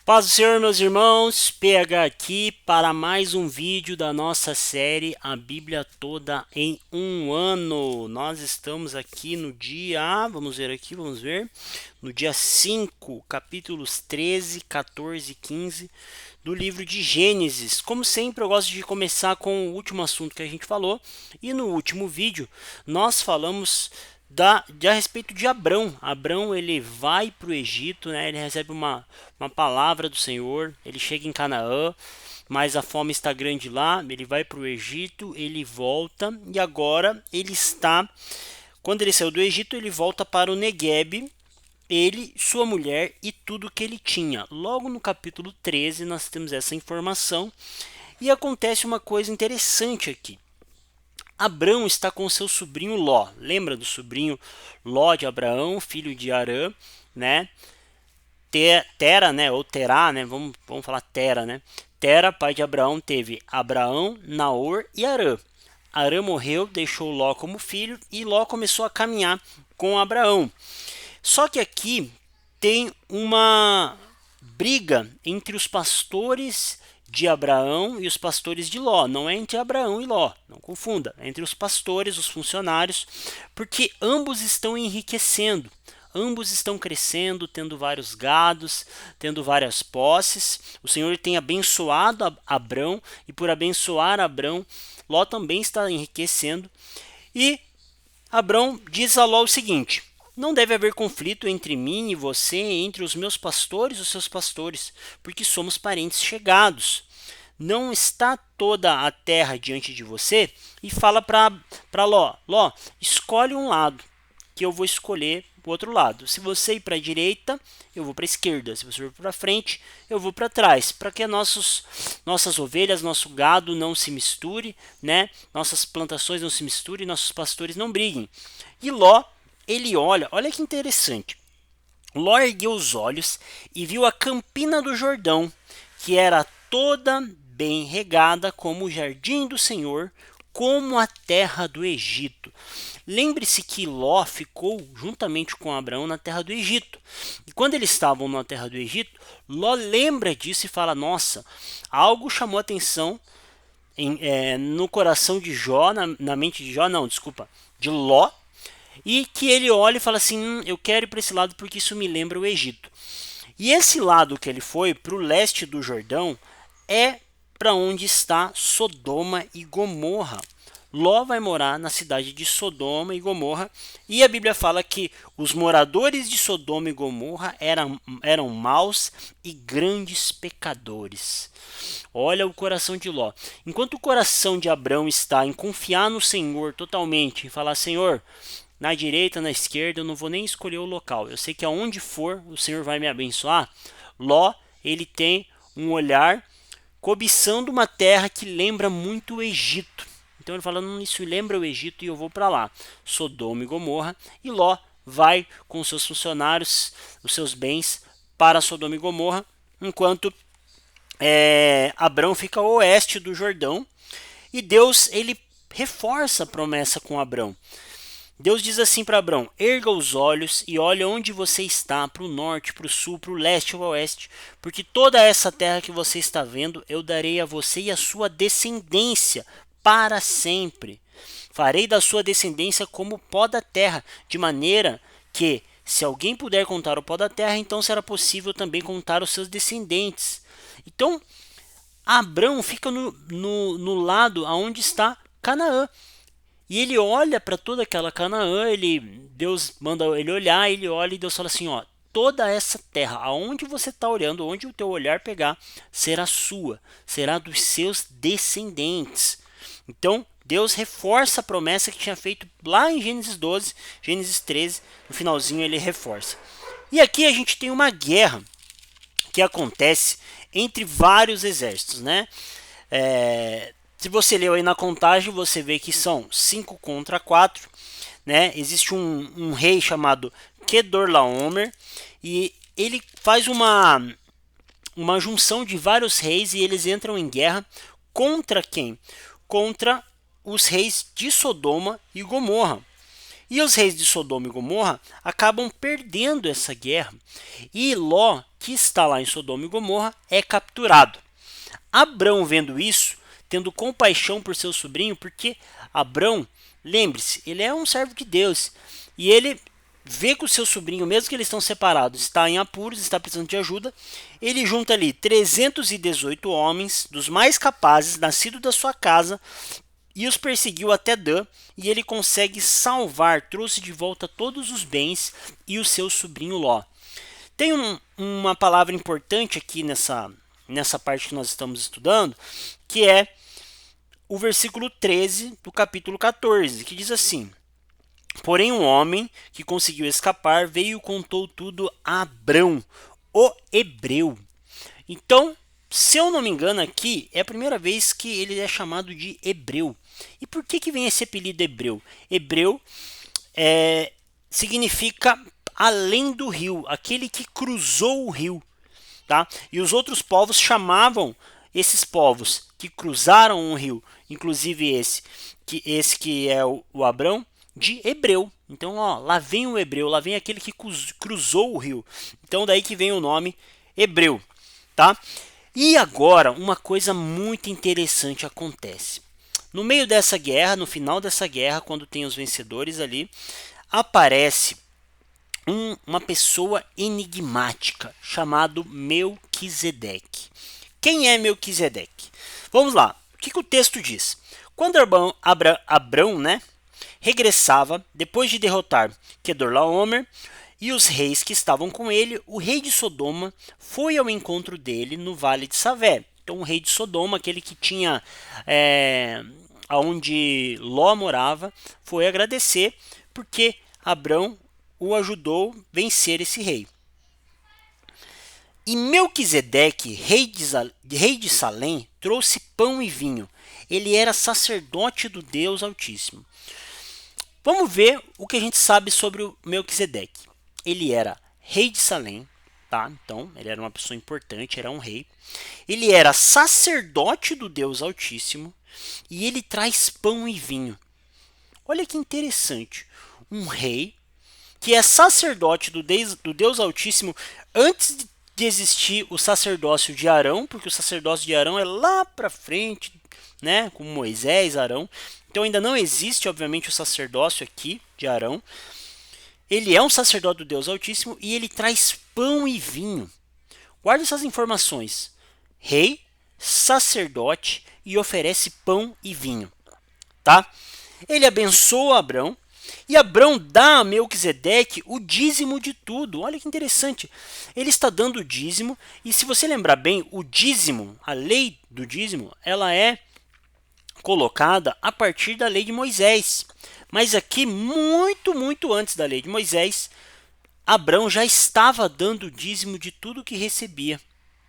Paz do Senhor, meus irmãos, PH aqui para mais um vídeo da nossa série A Bíblia Toda em um Ano. Nós estamos aqui no dia, vamos ver, no dia 5, capítulos 13, 14 e 15 do livro de Gênesis. Como sempre, eu gosto de começar com o último assunto que a gente falou, e no último vídeo nós falamos a respeito de Abrão. Abrão ele vai para o Egito, né? Ele recebe uma palavra do Senhor, ele chega em Canaã, mas a fome está grande lá, ele vai para o Egito, ele volta e agora ele está, quando ele saiu do Egito, ele volta para o Neguebe, ele, sua mulher e tudo que ele tinha. Logo no capítulo 13 nós temos essa informação e acontece uma coisa interessante aqui. Abrão está com seu sobrinho Ló. Lembra do sobrinho Ló de Abraão, filho de Arã, né? Tera, né? Ou Terá, né? Vamos falar Tera, né? Tera, pai de Abraão, teve Abraão, Naor e Arã. Arã morreu, deixou Ló como filho e Ló começou a caminhar com Abraão. Só que aqui tem uma briga entre os pastores de Abraão e os pastores de Ló. Não é entre Abraão e Ló, não confunda. É entre os pastores, os funcionários, porque ambos estão enriquecendo. Ambos estão crescendo, tendo vários gados, tendo várias posses. O Senhor tem abençoado Abrão, e por abençoar Abrão, Ló também está enriquecendo. E Abrão diz a Ló o seguinte: não deve haver conflito entre mim e você, entre os meus pastores e os seus pastores, porque somos parentes chegados. Não está toda a terra diante de você? E fala para Ló: Ló, escolhe um lado, que eu vou escolher o outro lado. Se você ir para a direita, eu vou para a esquerda. Se você for para frente, eu vou para trás, para que nossas ovelhas, nosso gado não se misture, né? Nossas plantações não se misturem, nossos pastores não briguem. E Ló, ele olha que interessante. Ló ergueu os olhos e viu a campina do Jordão, que era toda bem regada como o jardim do Senhor, como a terra do Egito. Lembre-se que Ló ficou juntamente com Abraão na terra do Egito. E quando eles estavam na terra do Egito, Ló lembra disso e fala: nossa, algo chamou atenção no coração de Jó, na mente de Jó, não, desculpa, de Ló, e que ele olha e fala assim: eu quero ir para esse lado porque isso me lembra o Egito. E esse lado que ele foi, para o leste do Jordão, é para onde está Sodoma e Gomorra. Ló vai morar na cidade de Sodoma e Gomorra, e a Bíblia fala que os moradores de Sodoma e Gomorra eram maus e grandes pecadores. Olha o coração de Ló. Enquanto o coração de Abrão está em confiar no Senhor totalmente, em falar: Senhor, na direita, na esquerda, eu não vou nem escolher o local. Eu sei que aonde for, o Senhor vai me abençoar. Ló, ele tem um olhar cobiçando uma terra que lembra muito o Egito. Então ele fala: isso lembra o Egito e eu vou para lá. Sodoma e Gomorra. E Ló vai com seus funcionários, os seus bens, para Sodoma e Gomorra, enquanto Abrão fica ao oeste do Jordão. E Deus, ele reforça a promessa com Abrão. Deus diz assim para Abrão: erga os olhos e olha onde você está, para o norte, para o sul, para o leste ou oeste, porque toda essa terra que você está vendo eu darei a você e a sua descendência para sempre. Farei da sua descendência como o pó da terra, de maneira que, se alguém puder contar o pó da terra, então será possível também contar os seus descendentes. Então, Abrão fica no lado aonde está Canaã. E ele olha para toda aquela Canaã, Deus manda ele olhar, ele olha e Deus fala assim: ó, toda essa terra, aonde você está olhando, onde o teu olhar pegar, será sua, será dos seus descendentes. Então, Deus reforça a promessa que tinha feito lá em Gênesis 12, Gênesis 13, no finalzinho ele reforça. E aqui a gente tem uma guerra que acontece entre vários exércitos, né? Se você leu aí na contagem, você vê que são 5 contra 4, né? Existe um rei chamado Kedorlaomer e ele faz uma junção de vários reis e eles entram em guerra contra quem? Contra os reis de Sodoma e Gomorra. E os reis de Sodoma e Gomorra acabam perdendo essa guerra. E Ló, que está lá em Sodoma e Gomorra, é capturado. Abrão, vendo isso, tendo compaixão por seu sobrinho, porque Abrão, lembre-se, ele é um servo de Deus, e ele vê que o seu sobrinho, mesmo que eles estão separados, está em apuros, está precisando de ajuda, ele junta ali 318 homens, dos mais capazes, nascidos da sua casa, e os perseguiu até Dan, e ele consegue salvar, trouxe de volta todos os bens e o seu sobrinho Ló. Tem uma palavra importante aqui nessa parte que nós estamos estudando, que é o versículo 13 do capítulo 14, que diz assim: porém um homem que conseguiu escapar veio e contou tudo a Abrão, o hebreu. Então, se eu não me engano aqui, é a primeira vez que ele é chamado de hebreu. E por que vem esse apelido hebreu? Hebreu significa além do rio, aquele que cruzou o rio. Tá? E os outros povos chamavam esses povos que cruzaram o rio, inclusive esse que é o Abrão, de hebreu. Então, ó, lá vem o hebreu, lá vem aquele que cruzou o rio. Então, daí que vem o nome hebreu, tá? E agora, uma coisa muito interessante acontece. No meio dessa guerra, no final dessa guerra, quando tem os vencedores ali, aparece uma pessoa enigmática chamado Melquisedeque. Quem é Melquisedeque? Vamos lá. O que o texto diz? Quando Abrão, regressava depois de derrotar Quedorlaomer e os reis que estavam com ele, o rei de Sodoma foi ao encontro dele no vale de Savé. Então, o rei de Sodoma, aquele que tinha onde Ló morava, foi agradecer porque Abrão o ajudou a vencer esse rei. E Melquisedeque, rei de Salém, trouxe pão e vinho. Ele era sacerdote do Deus Altíssimo. Vamos ver o que a gente sabe sobre o Melquisedeque. Ele era rei de Salém, tá? Então, ele era uma pessoa importante, era um rei. Ele era sacerdote do Deus Altíssimo e ele traz pão e vinho. Olha que interessante. Um rei que é sacerdote do Deus Altíssimo antes de existir o sacerdócio de Arão, porque o sacerdócio de Arão é lá para frente, né, com Moisés, Arão. Então ainda não existe, obviamente, o sacerdócio aqui de Arão. Ele é um sacerdote do Deus Altíssimo e ele traz pão e vinho. Guarde essas informações. Rei, sacerdote e oferece pão e vinho, tá? Ele abençoa Abrão e Abrão dá a Melquisedeque o dízimo de tudo. Olha que interessante. Ele está dando o dízimo e, se você lembrar bem, o dízimo, a lei do dízimo, ela é colocada a partir da lei de Moisés. Mas aqui, muito antes da lei de Moisés, Abrão já estava dando o dízimo de tudo que recebia,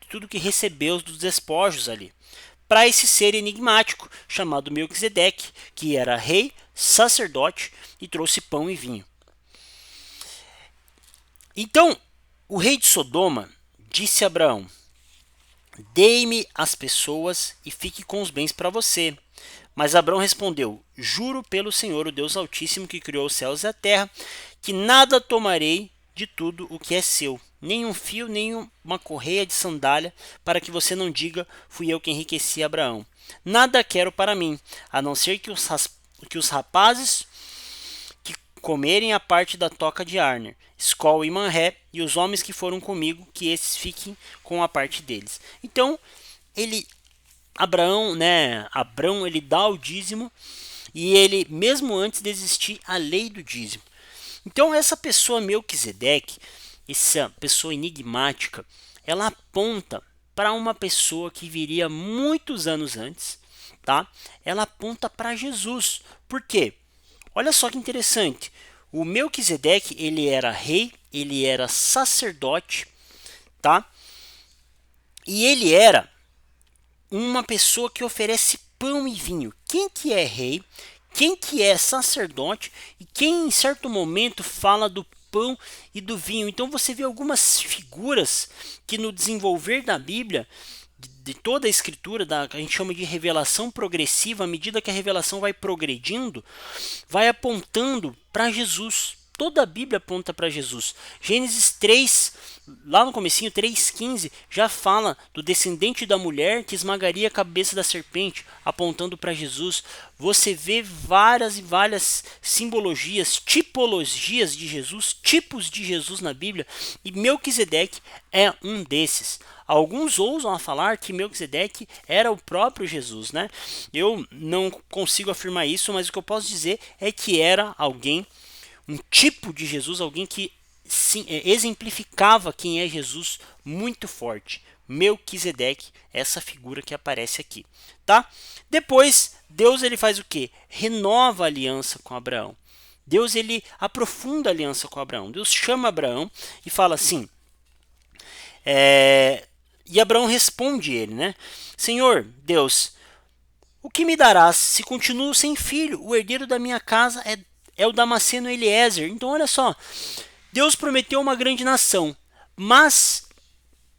de tudo que recebeu dos despojos ali, para esse ser enigmático chamado Melquisedeque, que era rei, sacerdote e trouxe pão e vinho. Então, o rei de Sodoma disse a Abraão: dê-me as pessoas e fique com os bens para você. Mas Abrão respondeu: juro pelo Senhor, o Deus Altíssimo, que criou os céus e a terra, que nada tomarei de tudo o que é seu, nem um fio, nem uma correia de sandália, para que você não diga: fui eu que enriqueci Abraão. Nada quero para mim, a não ser que os rapazes que comerem a parte da toca de Arner, Escol e Manré, e os homens que foram comigo, que esses fiquem com a parte deles. Então, Abrão, ele dá o dízimo, e ele, mesmo antes de existir a lei do dízimo. Então, essa pessoa Melquisedeque, essa pessoa enigmática, ela aponta para uma pessoa que viria muitos anos antes, tá? Ela aponta para Jesus. Por quê? Olha só que interessante. O Melquisedeque, ele era rei, ele era sacerdote, tá? E ele era uma pessoa que oferece pão e vinho. Quem que é rei? Quem que é sacerdote? E quem em certo momento fala do pão e do vinho? Então você vê algumas figuras que no desenvolver da Bíblia de toda a escritura, a gente chama de revelação progressiva, à medida que a revelação vai progredindo, vai apontando para Jesus. Toda a Bíblia aponta para Jesus. Gênesis 3, lá no comecinho, 3,15, já fala do descendente da mulher que esmagaria a cabeça da serpente, apontando para Jesus. Você vê várias e várias simbologias, tipologias de Jesus, tipos de Jesus na Bíblia, e Melquisedeque é um desses. Alguns ousam a falar que Melquisedeque era o próprio Jesus, né? Eu não consigo afirmar isso, mas o que eu posso dizer é que era alguém, um tipo de Jesus, alguém que sim, exemplificava quem é Jesus muito forte. Melquisedeque, essa figura que aparece aqui, tá? Depois, Deus ele faz o quê? Renova a aliança com Abraão. Deus ele aprofunda a aliança com Abraão. Deus chama Abraão e fala assim, e Abraão responde ele, né? Senhor Deus, o que me darás se continuo sem filho? O herdeiro da minha casa é o Damasceno Eliezer. Então, olha só, Deus prometeu uma grande nação, mas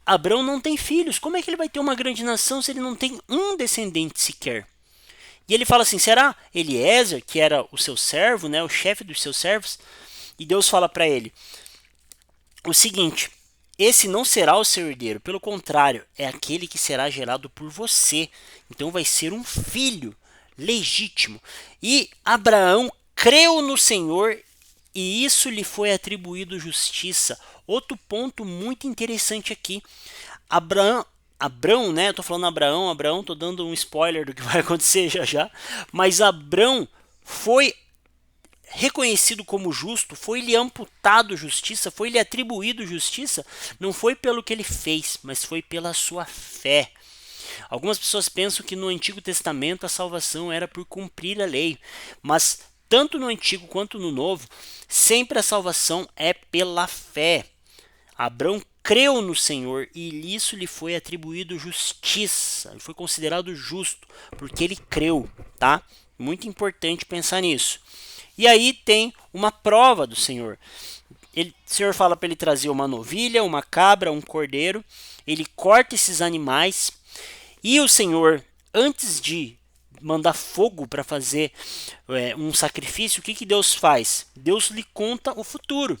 Abraão não tem filhos. Como é que ele vai ter uma grande nação se ele não tem um descendente sequer? E ele fala assim, será Eliezer, que era o seu servo, né, o chefe dos seus servos? E Deus fala para ele o seguinte, esse não será o seu herdeiro, pelo contrário, é aquele que será gerado por você. Então vai ser um filho legítimo. E Abraão creu no Senhor e isso lhe foi atribuído justiça. Outro ponto muito interessante aqui. Abrão, né? Eu tô falando Abraão, tô dando um spoiler do que vai acontecer já já. Mas Abrão foi reconhecido como justo, foi-lhe amputado justiça, foi-lhe atribuído justiça, não foi pelo que ele fez, mas foi pela sua fé. Algumas pessoas pensam que no Antigo Testamento a salvação era por cumprir a lei, mas tanto no Antigo quanto no Novo, sempre a salvação é pela fé. Abrão creu no Senhor e isso lhe foi atribuído justiça, ele foi considerado justo, porque ele creu, tá? Muito importante pensar nisso. E aí tem uma prova do Senhor. O Senhor fala para ele trazer uma novilha, uma cabra, um cordeiro. Ele corta esses animais. E o Senhor, antes de mandar fogo para fazer um sacrifício, o que Deus faz? Deus lhe conta o futuro.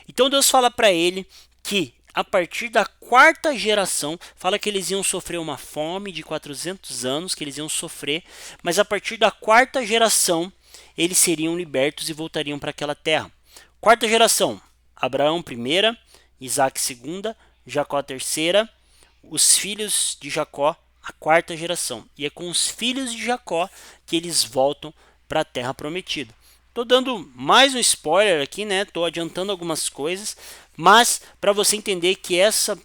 Então Deus fala para ele que a partir da quarta geração, fala que eles iam sofrer uma fome de 400 anos, que eles iam sofrer, mas a partir da quarta geração, eles seriam libertos e voltariam para aquela terra. Quarta geração, Abraão primeira, Isaac segunda, Jacó terceira, os filhos de Jacó a quarta geração. E é com os filhos de Jacó que eles voltam para a terra prometida. Estou dando mais um spoiler aqui, né? Estou adiantando algumas coisas, mas para você entender que essa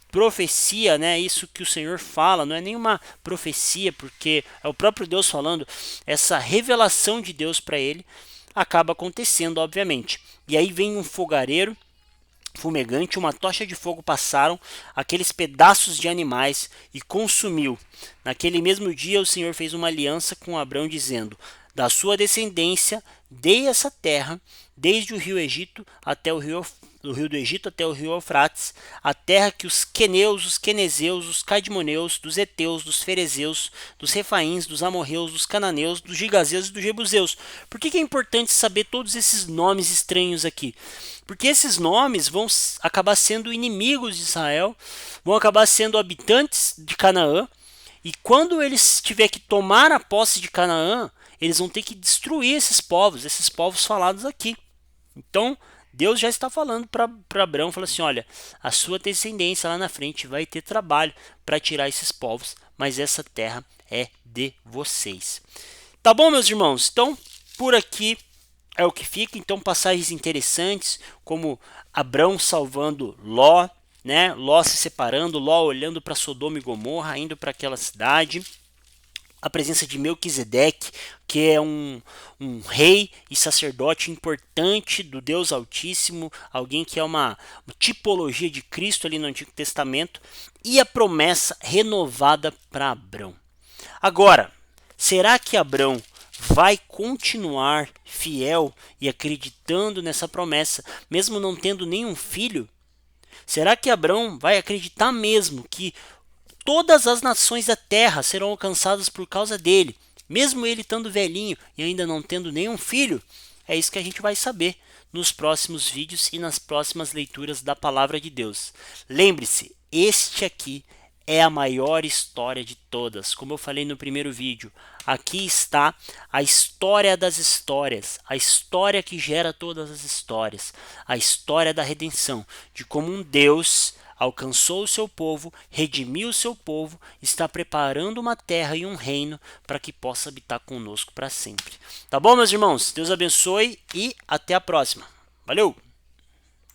profecia, né, isso que o Senhor fala, não é nenhuma profecia, porque é o próprio Deus falando, essa revelação de Deus para ele acaba acontecendo, obviamente. E aí vem um fogareiro fumegante, uma tocha de fogo passaram aqueles pedaços de animais e consumiu. Naquele mesmo dia o Senhor fez uma aliança com Abrão dizendo, da sua descendência dei essa terra, desde o rio Egito até o rio do Egito até o rio Eufrates, a terra que os queneus, os quenezeus, os cadmoneus, dos heteus, dos ferezeus, dos refaíns, dos amorreus, dos cananeus, dos gigazeus e dos jebuseus. Por que é importante saber todos esses nomes estranhos aqui? Porque esses nomes vão acabar sendo inimigos de Israel, vão acabar sendo habitantes de Canaã, e quando eles tiver que tomar a posse de Canaã, eles vão ter que destruir esses povos falados aqui. Então, Deus já está falando para Abraão, fala assim, olha, a sua descendência lá na frente vai ter trabalho para tirar esses povos, mas essa terra é de vocês. Tá bom, meus irmãos? Então, por aqui é o que fica. Então, passagens interessantes, como Abrão salvando Ló, né? Ló se separando, Ló olhando para Sodoma e Gomorra, indo para aquela cidade. A presença de Melquisedeque, que é um rei e sacerdote importante do Deus Altíssimo, alguém que é uma tipologia de Cristo ali no Antigo Testamento, e a promessa renovada para Abrão. Agora, será que Abrão vai continuar fiel e acreditando nessa promessa, mesmo não tendo nenhum filho? Será que Abrão vai acreditar mesmo que todas as nações da terra serão alcançadas por causa dele, mesmo ele estando velhinho e ainda não tendo nenhum filho. É isso que a gente vai saber nos próximos vídeos e nas próximas leituras da palavra de Deus. Lembre-se, este aqui é a maior história de todas. Como eu falei no primeiro vídeo, aqui está a história das histórias, a história que gera todas as histórias, a história da redenção, de como um Deus alcançou o seu povo, redimiu o seu povo, está preparando uma terra e um reino para que possa habitar conosco para sempre. Tá bom, meus irmãos? Deus abençoe e até a próxima. Valeu!